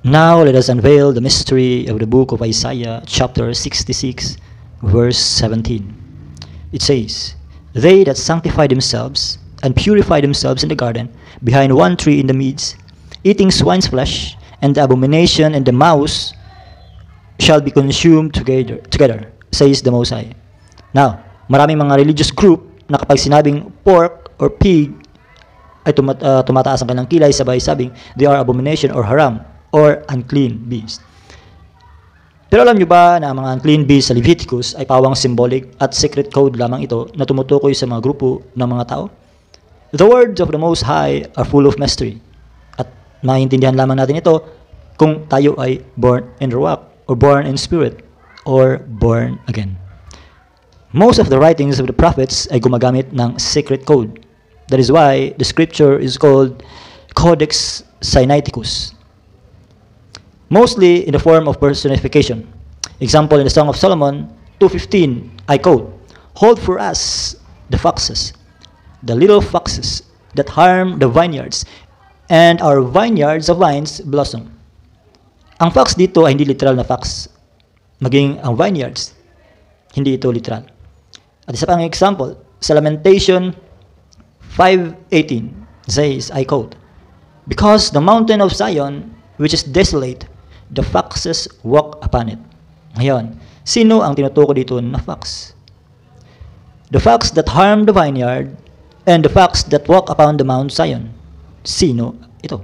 Now let us unveil the mystery of the book of Isaiah, chapter 66, verse 17. It says, "They that sanctify themselves and purify themselves in the garden, behind one tree in the midst, eating swine's flesh, and the abomination and the mouse shall be consumed together, says the Most High." Now, maraming mga religious group na kapag sinabing pork or pig, ay tumataas ang kanilang kilay, sabay sabing they are abomination or haram or unclean beast. Pero alam nyo ba na ang mga unclean beast sa Leviticus ay pawang symbolic at secret code lamang ito na tumutukoy sa mga grupo ng mga tao? The words of the Most High are full of mystery. At maintindihan lamang natin ito kung tayo ay born in Ruach or born in spirit or born again. Most of the writings of the prophets ay gumagamit ng secret code. That is why the scripture is called Codex Sinaiticus. Mostly in the form of personification. Example, in the Song of Solomon 2:15, I quote, "Hold for us the foxes, the little foxes that harm the vineyards, and our vineyards of vines blossom." Ang fox dito ay hindi literal na fox. Maging ang vineyards, hindi ito literal. At isa pang example, sa Lamentation 5:18 says, I quote, "Because the mountain of Zion, which is desolate, the foxes walk upon it." Ngayon, sino ang tinutukoy dito na fox? The fox that harm the vineyard and the fox that walk upon the Mount Zion. Sino ito?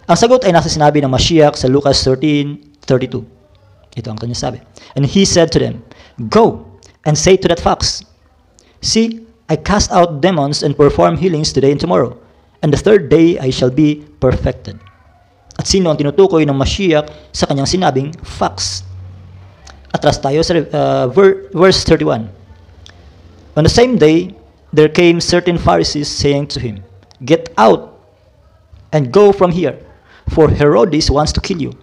Ang sagot ay nasa sinabi ng Mashiach sa Lucas 13:32. Ito ang kanyang sabi. "And he said to them, Go and say to that fox, See, I cast out demons and perform healings today and tomorrow, and the third day I shall be perfected." At sino ang tinutukoy ng Mashiach sa kanyang sinabing fox? Atras tayo sa verse 31. "On the same day, there came certain Pharisees saying to him, Get out and go from here, for Herodes wants to kill you."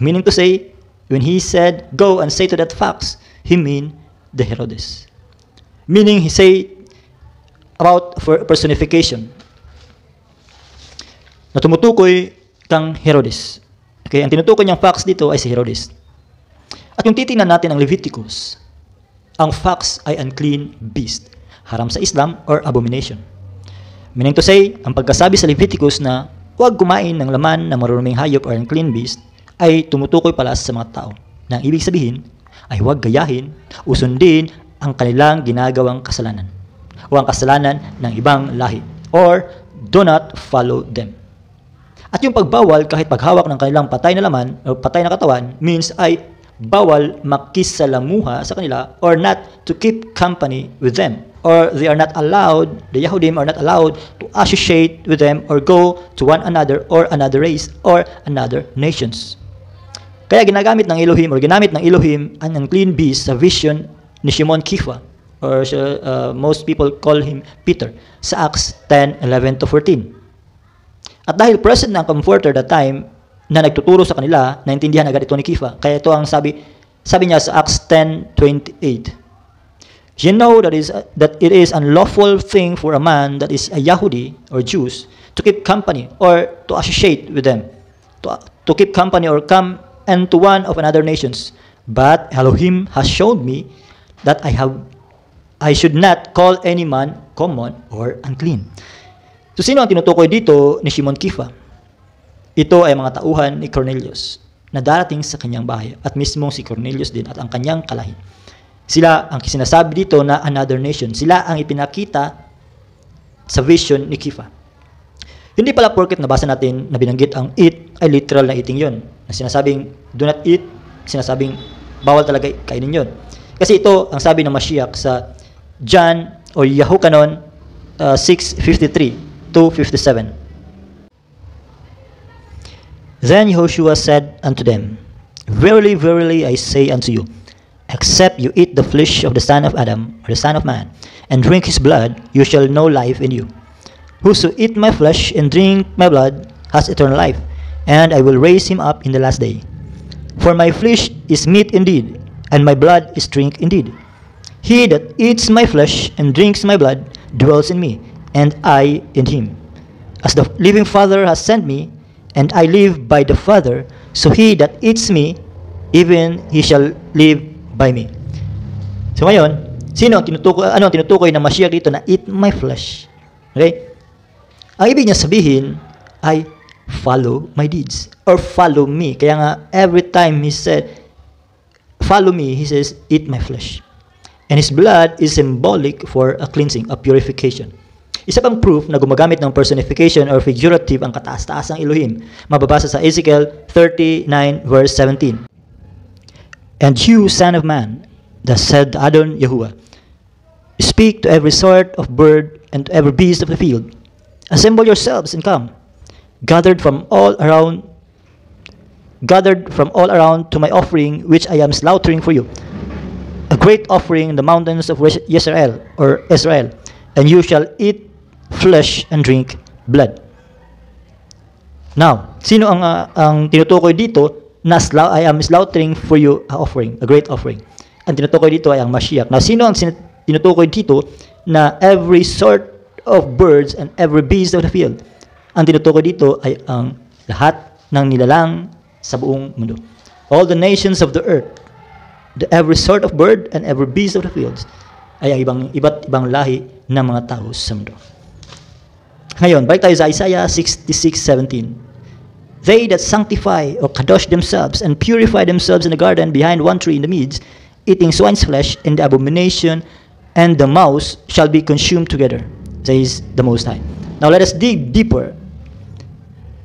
Meaning to say, when he said, "Go and say to that fox," he mean the Herodes. Meaning he say about personification na tumutukoy kang Herodes. Okay, ang tinutukoy niyang fox dito ay si Herodes. At kung titingnan natin ang Leviticus, ang fox ay unclean beast, haram sa Islam or abomination. Meaning to say, ang pagkasabi sa Leviticus na huwag kumain ng laman ng maruruming hayop or unclean beast ay tumutukoy pala sa mga tao. Na ang ibig sabihin ay huwag gayahin o sundin ang kanilang ginagawang kasalanan o ang kasalanan ng ibang lahi, or do not follow them. At yung pagbawal kahit paghawak ng kanilang patay na laman o patay na katawan means ay bawal makisalamuha sa kanila or not to keep company with them, or they are not allowed, the Yahudim are not allowed to associate with them or go to one another or another race or another nations. Kaya ginamit ng Elohim ang unclean beast sa vision ni Shimon Kifa, or most people call him Peter, sa Acts 10:11-14. At dahil present na ang comforter that time na nagtuturo sa kanila, naintindihan agad ito ni Kifa. Kaya ito ang sabi niya sa Acts 10:28. "You know that it is unlawful thing for a man that is a Yahudi or Jews to keep company or to associate with them, to keep company or come into one of another nations. But Elohim has showed me that I should not call any man common or unclean." So sino ang tinutukoy dito ni Shimon Kifa? Ito ay mga tauhan ni Cornelius na darating sa kanyang bahay, at mismong si Cornelius din at ang kanyang kalahi. Sila ang sinasabi dito na another nation. Sila ang ipinakita sa vision ni Kifa. Hindi pala porket nabasa natin na binanggit ang eat ay literal na eating yon. Na sinasabing do not eat, sinasabing bawal talaga kainin yon. Kasi ito ang sabi ng Mashiach sa John o Yahukanon 6:53-57. "Then Yehoshua said unto them, Verily, verily, I say unto you, except you eat the flesh of the son of Adam, or the son of man, and drink his blood, you shall know life in you. Whoso eat my flesh and drink my blood has eternal life, and I will raise him up in the last day. For my flesh is meat indeed, and my blood is drink indeed. He that eats my flesh and drinks my blood dwells in me, and I in him. As the living Father has sent me, and I live by the Father, so he that eats me, even he shall live by me. So ngayon, ano ang tinutukoy ng Mashiach dito na eat my flesh? Okay? Ang ibig niya sabihin ay follow my deeds or follow me. Kaya nga every time he said follow me, he says eat my flesh. And his blood is symbolic for a cleansing, a purification. Isa pang proof na gumagamit ng personification or figurative ang kataas-taasang Elohim, mababasa sa Ezekiel 39 verse 17. And you, son of man, thus said Adon Yahuwah, speak to every sort of bird and to every beast of the field. Assemble yourselves and come, gathered from all around to my offering, which I am slaughtering for you. A great offering in the mountains of Israel, and you shall eat flesh and drink blood. Now, sino ang tinutukoy dito na I am slaughtering for you a offering, a great offering? Ang tinutukoy dito ay ang Mashiach. Now, sino ang tinutukoy dito na every sort of birds and every beast of the field? Ang tinutukoy dito ay ang lahat ng nilalang sa buong mundo. All the nations of the earth, every sort of bird and every beast of the fields ay ang iba't ibang lahi ng mga tao sa mundo. Ngayon, balik tayo sa Isaiah 66:17. They that sanctify or kadosh themselves and purify themselves in the garden behind one tree in the midst, eating swine's flesh and the abomination and the mouse shall be consumed together, says the Most High. Now let us dig deeper.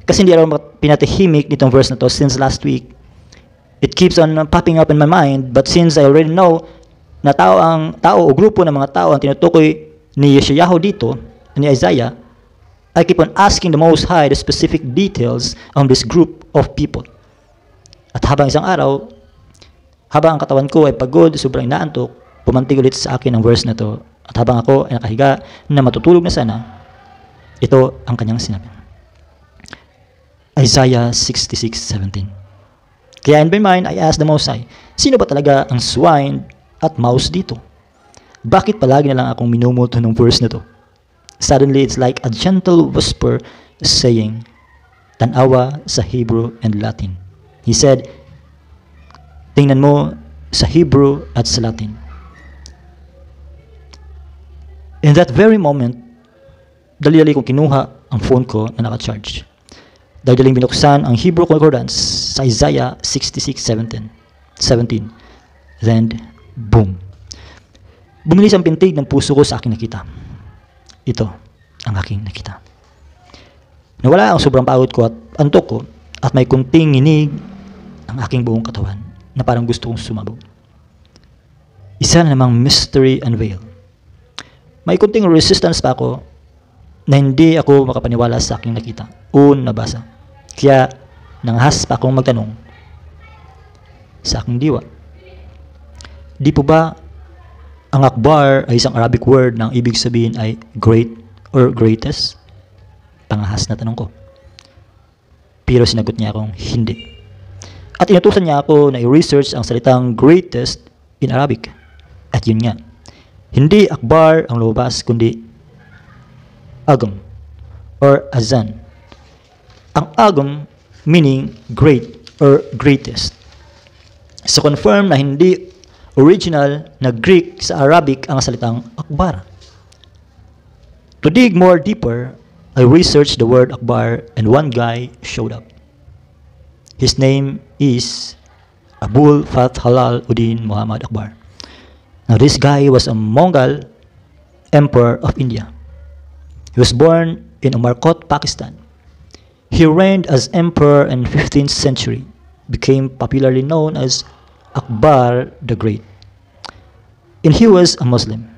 Kasi hindi ako pinatahimik nitong verse na to since last week. It keeps on popping up in my mind, but since I already know na tao o grupo ng mga tao ang tinutukoy ni Yeshayahu dito, ni Isaiah, I keep on asking the Most High the specific details on this group of people. At habang isang araw, habang ang katawan ko ay pagod, sobrang inaantok, pumantig ulit sa akin ang verse na to. At habang ako ay nakahiga na matutulog na sana, ito ang kanyang sinabi. Isaiah 66:17. Kaya in my mind, I asked the Most High, sino ba talaga ang swine at mouse dito? Bakit palagi na lang akong minumulto ng verse na to? Suddenly, it's like a gentle whisper saying, tanawa sa Hebrew and Latin. He said, tingnan mo sa Hebrew at sa Latin. In that very moment, dali-dali kong kinuha ang phone ko na naka-charge. Dali-daling binuksan ang Hebrew Concordance sa Isaiah 66:17. Then, boom. Bumilis ang pintig ng puso ko sa aking nakita. Ito ang aking nakita. Nawala ang sobrang pagod ko at antok ko at may kunting nginig ang aking buong katawan na parang gusto kong sumabog. Isa na namang mystery unveiled. May kunting resistance pa ako na hindi ako makapaniwala sa aking nakita o nabasa. Kaya nanghas pa akong magtanong sa aking diwa. Di po ba ang akbar ay isang Arabic word na ang ibig sabihin ay great or greatest? Pangahas na tanong ko. Pero sinagot niya akong hindi. At inutusan niya ako na i-research ang salitang greatest in Arabic. At yun nga. Hindi akbar ang lumabas, kundi agam or azan. Ang agam meaning great or greatest. So confirm na hindi original na Greek sa Arabic ang salitang akbar. To dig more deeper, I researched the word akbar and one guy showed up. His name is Abul Fath Halal Uddin Muhammad Akbar. Now this guy was a Mongol emperor of India. He was born in Umarkot, Pakistan. He reigned as emperor in 15th century, became popularly known as Akbar the Great. And he was a Muslim,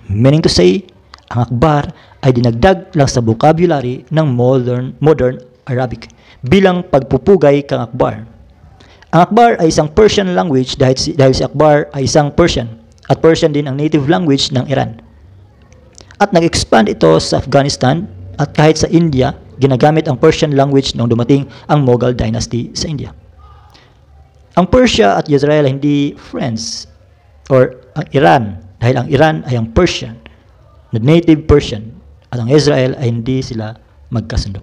meaning to say, ang Akbar ay dinagdag lang sa vocabulary ng modern Arabic bilang pagpupugay kang Akbar. Ang Akbar ay isang Persian language dahil si Akbar ay isang Persian at Persian din ang native language ng Iran. At nag-expand ito sa Afghanistan at kahit sa India, ginagamit ang Persian language nung dumating ang Mughal dynasty sa India. Ang Persia at Israel ay hindi friends, or ang Iran, dahil ang Iran ay ang Persian, na native Persian, at ang Israel ay hindi sila magkasundo.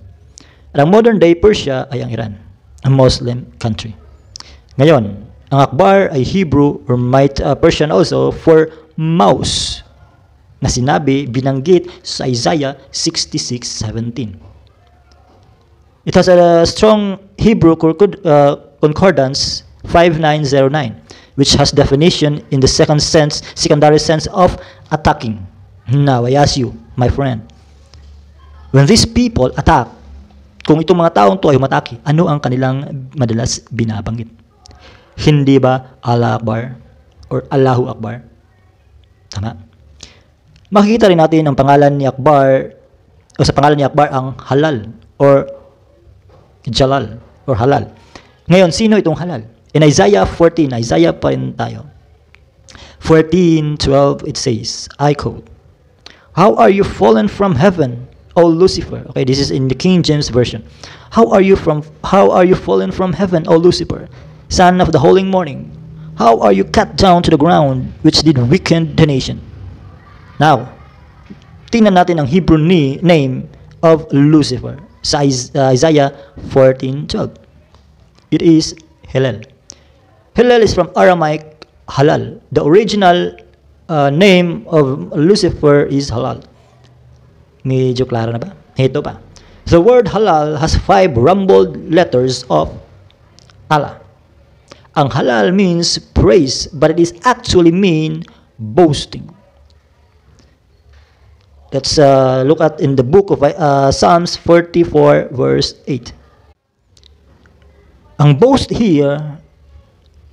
At ang modern day Persia ay ang Iran, a Muslim country. Ngayon, ang Akbar ay Hebrew or Persian also for mouse na sinabi, binanggit sa Isaiah 66:17. It has a strong Hebrew concordance 5909, which has definition in the secondary sense of attacking. Now, I ask you, my friend, when these people attack, kung itong mga taong to ay umatake, ano ang kanilang madalas binabanggit? Hindi ba Allah Akbar or Allahu Akbar? Tama. Makikita rin natin ang pangalan ni Akbar, o sa pangalan ni Akbar ang halal or jalal or halal. Ngayon, sino itong halal? In Isaiah 14, Isaiah pa rin tayo. 14:12, it says, I quote, "How are you fallen from heaven, O Lucifer?" Okay, this is in the King James Version. How are you fallen from heaven, O Lucifer, son of the holy morning? How are you cut down to the ground, which did weaken the nation? Now, tingnan natin ang Hebrew name of Lucifer sa Isaiah 14:12. It is Hillel. Hillel is from Aramaic halal. The original name of Lucifer is halal. Medyo klaro na ba? Ito pa. The word halal has 5 rumbled letters of Allah. Ang halal means praise, but it is actually mean boasting. Let's look at in the book of Psalms 44 verse 8. Ang boast here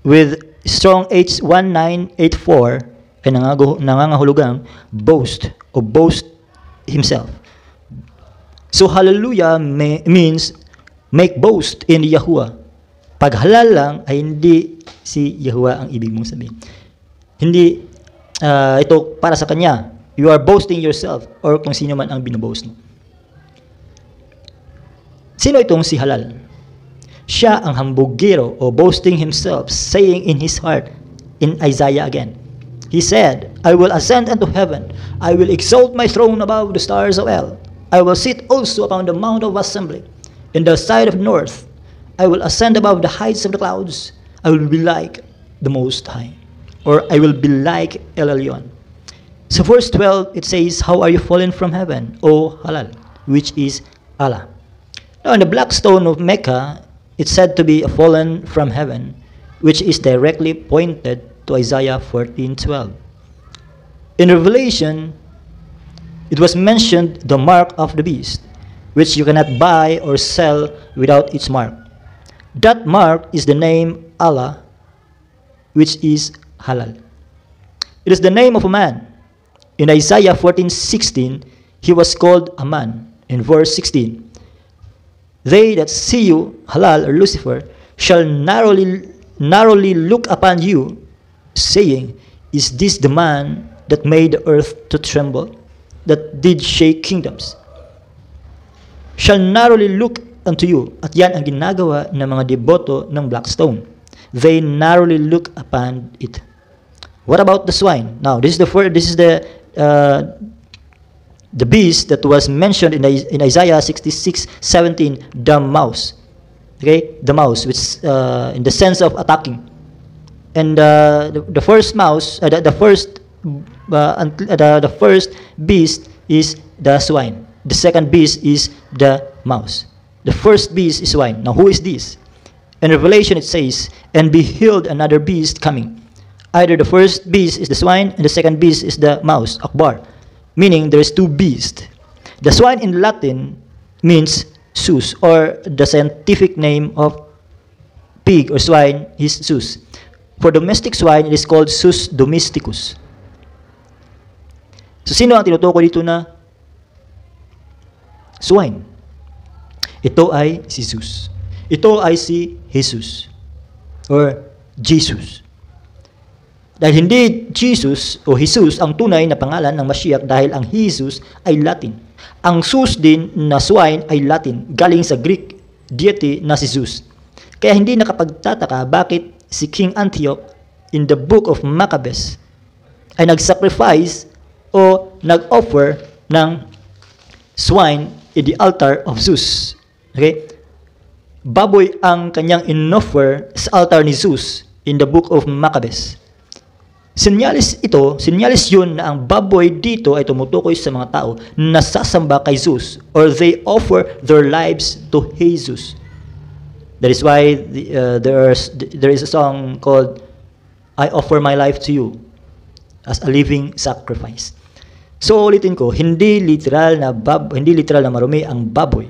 with strong H1984 ay nangangahulugang boast o boast himself. So hallelujah means make boast in Yahuwah. Pag halal lang ay hindi si Yahuwah ang ibig mong sabihin. Hindi ito para sa kanya. You are boasting yourself or kung sino man ang binoboast mo. Sino itong si halal? Siya ang hambugiro o boasting himself, saying in his heart in Isaiah again. He said, I will ascend unto heaven. I will exalt my throne above the stars of El. I will sit also upon the mount of assembly. In the side of north, I will ascend above the heights of the clouds. I will be like the Most High. Or I will be like El Elyon. So verse 12, it says, How are you fallen from heaven, O Halal, which is Allah. Now in the black stone of Mecca, it's said to be fallen from heaven, which is directly pointed to Isaiah 14:12. In Revelation, it was mentioned the mark of the beast, which you cannot buy or sell without its mark. That mark is the name Allah, which is halal. It is the name of a man. In Isaiah 14:16, he was called a man. In verse 16, they that see you, halal or Lucifer, shall narrowly look upon you, saying, Is this the man that made the earth to tremble, that did shake kingdoms? Shall narrowly look unto you. At yan ang ginagawa ng mga deboto ng black stone. They narrowly look upon it. What about the swine? Now, this is the beast that was mentioned in Isaiah 66:17, the mouse. Okay, the mouse, which in the sense of attacking. And the first mouse, the first beast is the swine. The second beast is the mouse. The first beast is swine. Now, who is this? In Revelation, it says, And behold another beast coming. Either the first beast is the swine, and the second beast is the mouse, Akbar. Meaning, there is 2 beasts. The swine in Latin means sus, or the scientific name of pig or swine is sus. For domestic swine, it is called sus domesticus. So, sino ang tinutukoy dito na swine? Ito ay si Zeus. Ito ay si Jesus or Jesus. Dahil hindi Jesus o Jesus ang tunay na pangalan ng Mashiach dahil ang Jesus ay Latin. Ang Zeus din na swine ay Latin, galing sa Greek deity na si Zeus. Kaya hindi nakapagtataka bakit si King Antioch in the book of Maccabees ay nag-sacrifice o nag-offer ng swine in the altar of Zeus. Okay? Baboy ang kanyang inoffer sa altar ni Zeus in the book of Maccabees. Sinyalis yun na ang baboy dito ay tumutukoy sa mga tao na sasamba kay Zeus, or they offer their lives to Jesus. That is why there is a song called I offer my life to you as a living sacrifice. So ulitin ko, hindi literal na marumi ang baboy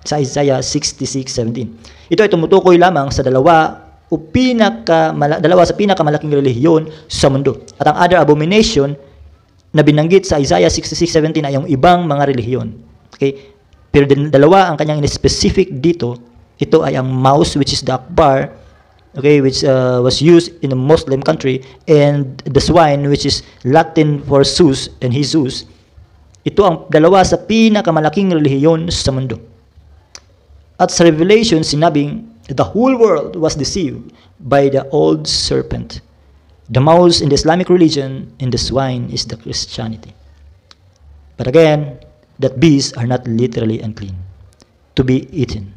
sa Isaiah 66:17. Ito ay tumutukoy lamang sa dalawa sa pinakamalaking relihiyon sa mundo. At ang other abomination na binanggit sa Isaiah 66:17 ay yung ibang mga relihiyon. Okay? Pero dalawa ang kanyang specific dito. Ito ay ang mouse, which is the akbar, okay, which was used in a Muslim country, and the swine, which is Latin for Zeus and Jesus. Ito ang dalawa sa pinakamalaking relihiyon sa mundo. At sa Revelation, sinabing, the whole world was deceived by the old serpent. The mouse in the Islamic religion and the swine is the Christianity. But again, that beasts are not literally unclean, to be eaten.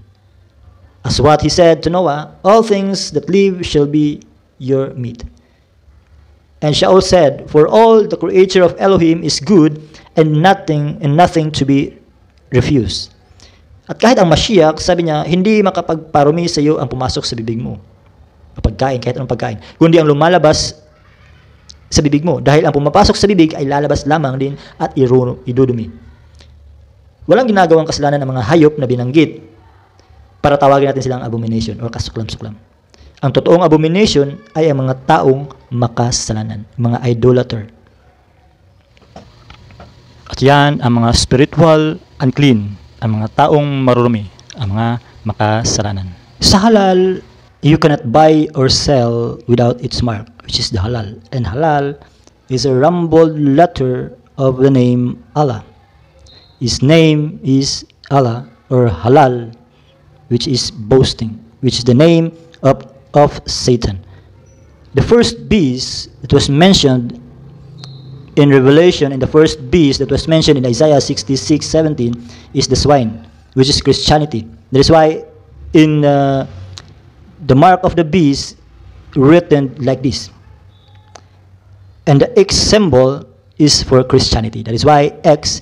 As what he said to Noah, all things that live shall be your meat. And Shaul said, for all the creature of Elohim is good, and nothing to be refused. At kahit ang Mashiach, sabi niya, hindi makapagparumi sa iyo ang pumasok sa bibig mo. Pagkain, kahit anong pagkain. Kundi ang lumalabas sa bibig mo. Dahil ang pumapasok sa bibig ay lalabas lamang din at idudumi. Walang ginagawang kasalanan ng mga hayop na binanggit para tawagin natin silang abomination or kasuklam-suklam. Ang totoong abomination ay ang mga taong makasalanan, mga idolater. At yan ang mga spiritual unclean, ang mga taong marurumi, ang mga makasalanan. Sa halal, you cannot buy or sell without its mark, which is the halal. And halal is a rumbled letter of the name Allah. His name is Allah, or halal, which is boasting, which is the name of Satan. The first beast that was mentioned in Revelation, and the first beast that was mentioned in Isaiah 66:17 is the swine, which is Christianity. That is why in the mark of the beast written like this. And the X symbol is for Christianity. That is why X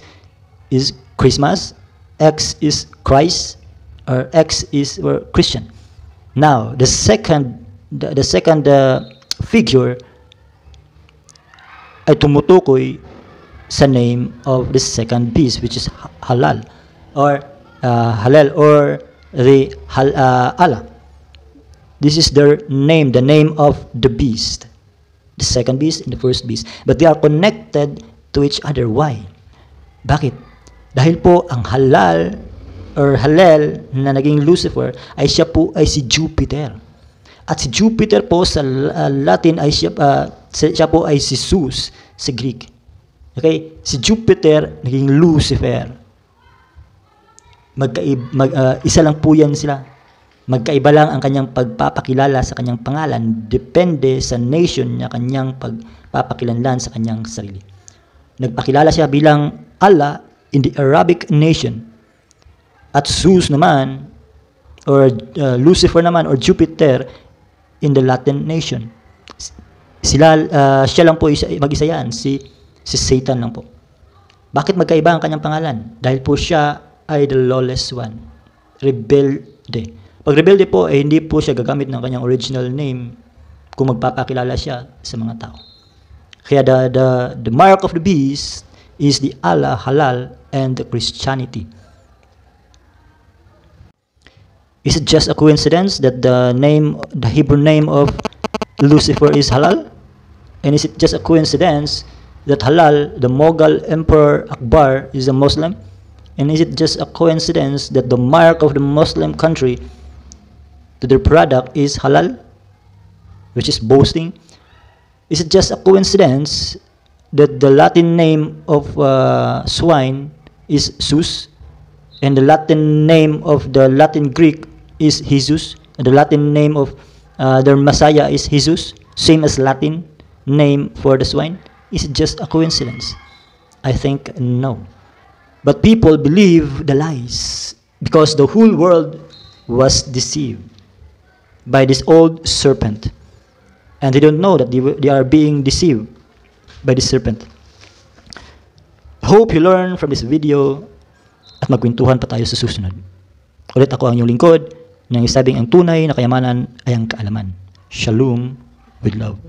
is Christmas, X is Christ, or X is for Christian. Now, the second figure ay tumutukoy sa name of the second beast, which is halal, or halal, or the Allah. This is their name, the name of the beast, the second beast and the first beast. But they are connected to each other. Why? Bakit? Dahil po ang halal or halal na naging Lucifer ay siya si Jupiter. At si Jupiter po sa Latin ay siya po ay si Zeus sa Greek. Okay? Si Jupiter naging Lucifer. Isa lang po yan sila. Magkaiba lang ang kanyang pagpapakilala sa kanyang pangalan, depende sa nation niya kanyang pagpapakilanlan sa kanyang sarili. Nagpakilala siya bilang Allah in the Arabic nation. At Zeus naman, or Lucifer naman, or Jupiter in the Latin nation. Siya lang po mag-isa yan, si Satan lang po. Bakit magkaiba ang kanyang pangalan? Dahil po siya ay the lawless one, rebelde. Pag rebelde po, hindi po siya gagamit ng kanyang original name kung magpapakilala siya sa mga tao. Kaya the mark of the beast is the Allah, halal, and the Christianity. Is it just a coincidence that the Hebrew name of Lucifer is halal? And is it just a coincidence that halal, the Mughal Emperor Akbar, is a Muslim? And is it just a coincidence that the mark of the Muslim country to their product is halal, which is boasting? Is it just a coincidence that the Latin name of swine is Zeus, and the Latin name of the Latin Greek is Jesus, and the Latin name of their Messiah is Jesus, same as Latin name for the swine? Is it just a coincidence? I think no. But people believe the lies. Because the whole world was deceived by this old serpent. And they don't know that they are being deceived by this serpent. Hope you learn from this video at magkwentuhan pa tayo sa susunod. Ulit ako ang inyong lingkod nang isabing ang tunay na kayamanan ay ang kaalaman. Shalom with love.